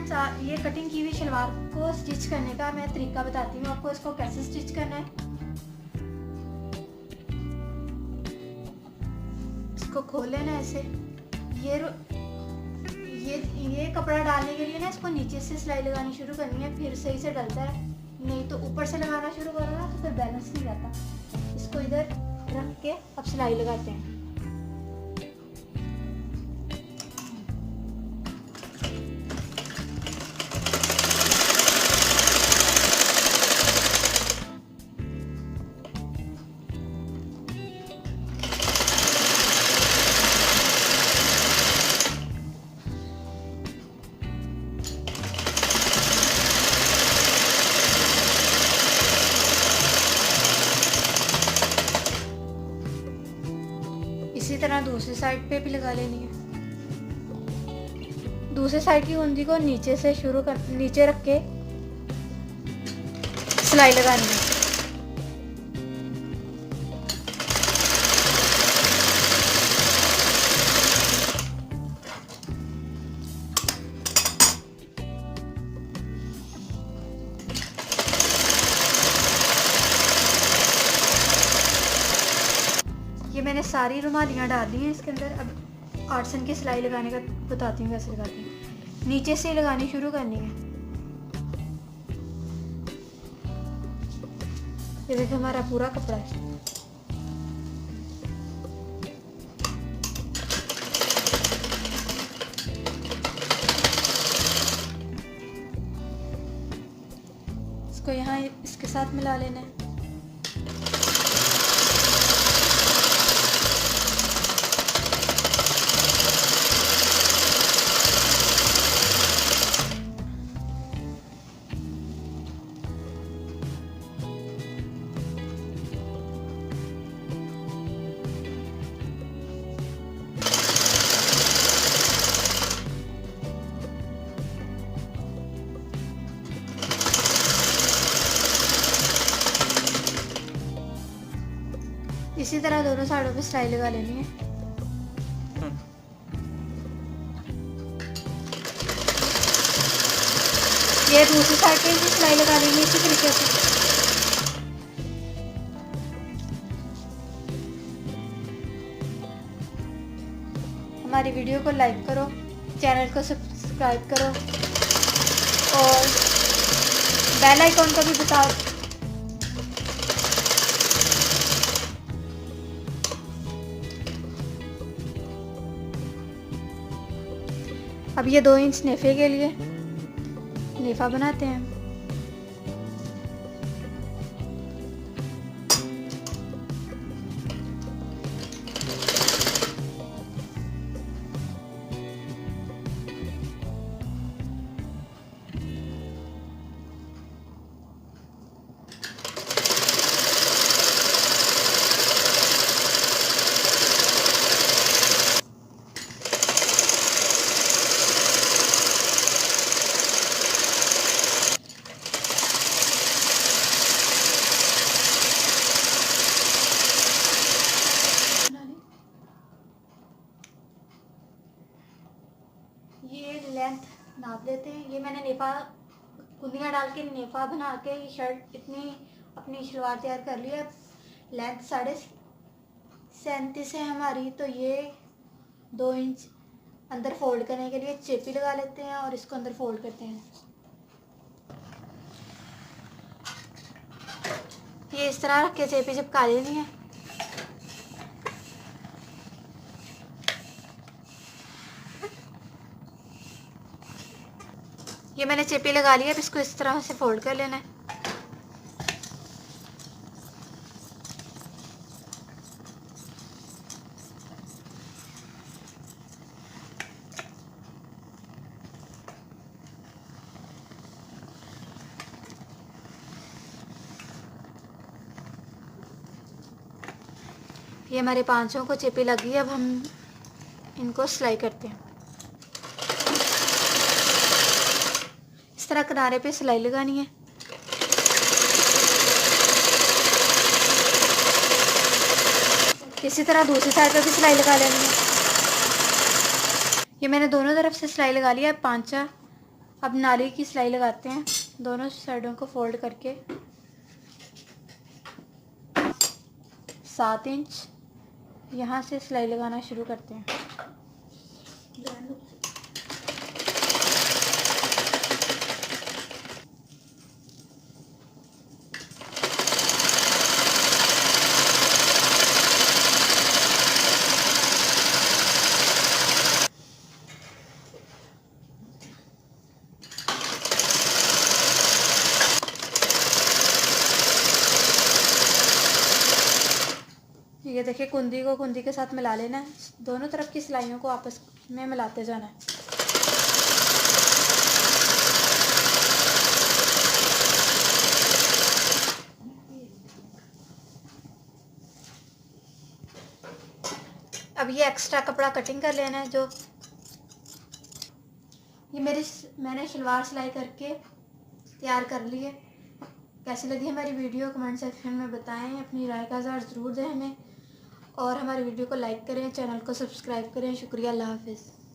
Friends, ये cutting की हुई शलवार को स्टिच करने का मैं तरीका बताती हूँ आपको। इसको कैसे स्टिच करना है। इसको खोल लेना है ऐसे। ये कपड़ा डालने के लिए ना इसको नीचे से सिलाई लगानी शुरू करनी है, फिर सही से डलता है। नहीं तो ऊपर से लगाना शुरू करो ना तो फिर बैलेंस नहीं रहता। इसको इधर रख के अब सिलाई लगाते हैं। इसी तरह दूसरी साइड पे भी लगा लेनी है। दूसरी साइड की कुंजी को नीचे से नीचे रख के सिलाई लगानी है। ये मैंने सारी रुमालियाँ डाल दी हैं इसके अंदर। अब आर्टसन की सिलाई लगाने का बताती हूँ कैसे लगाती हूँ। नीचे से लगानी शुरू करनी है। ये देखिए हमारा पूरा कपड़ा है। इसको यहाँ इसके साथ मिला लेना है। इसी तरह दोनों साइडों पे सिलाई लगा लेनी है। ये दूसरी साइड पे भी सिलाई लगा लेनी है इसी तरीके से। हमारी वीडियो को लाइक करो, चैनल को सब्सक्राइब करो और बेल आइकॉन को भी बताओ। अब ये 2 इंच नेफे के लिए नेफा बनाते हैं। ये लेंथ नाप लेते हैं। ये मैंने नेफा कुंदियाँ डाल के नेफा बना के ये शर्ट इतनी अपनी शलवार तैयार कर ली है। लेंथ 37.5 है हमारी, तो ये 2 इंच अंदर फोल्ड करने के लिए चेपी लगा लेते हैं और इसको अंदर फोल्ड करते हैं। ये इस तरह रख के चेपी चिपका लेनी है। ये मैंने चेपी लगा लिया। अब इसको इस तरह से फोल्ड कर लेना है। ये हमारे 5 को चेपी लगी है। अब हम इनको सिलाई करते हैं। इस तरह किनारे पे सिलाई लगानी है। इसी तरह दूसरी साइड पे भी सिलाई लगा लेनी है। ये मैंने दोनों तरफ से सिलाई लगा लिया है 5। अब नाली की सिलाई लगाते हैं, दोनों साइडों को फोल्ड करके 7 इंच यहाँ से सिलाई लगाना शुरू करते हैं। ये देखिए, कुंदी को कुंदी के साथ मिला लेना है, दोनों तरफ की सिलाइयों को आपस में मिलाते जाना है। अब ये एक्स्ट्रा कपड़ा कटिंग कर लेना है। जो ये मैंने शलवार सिलाई करके तैयार कर ली है। कैसी लगी हमारी वीडियो कमेंट सेक्शन में बताएं, अपनी राय का इज़हार ज़रूर दें हमें, और हमारी वीडियो को लाइक करें, चैनल को सब्सक्राइब करें। शुक्रिया, अल्लाह हाफिज़।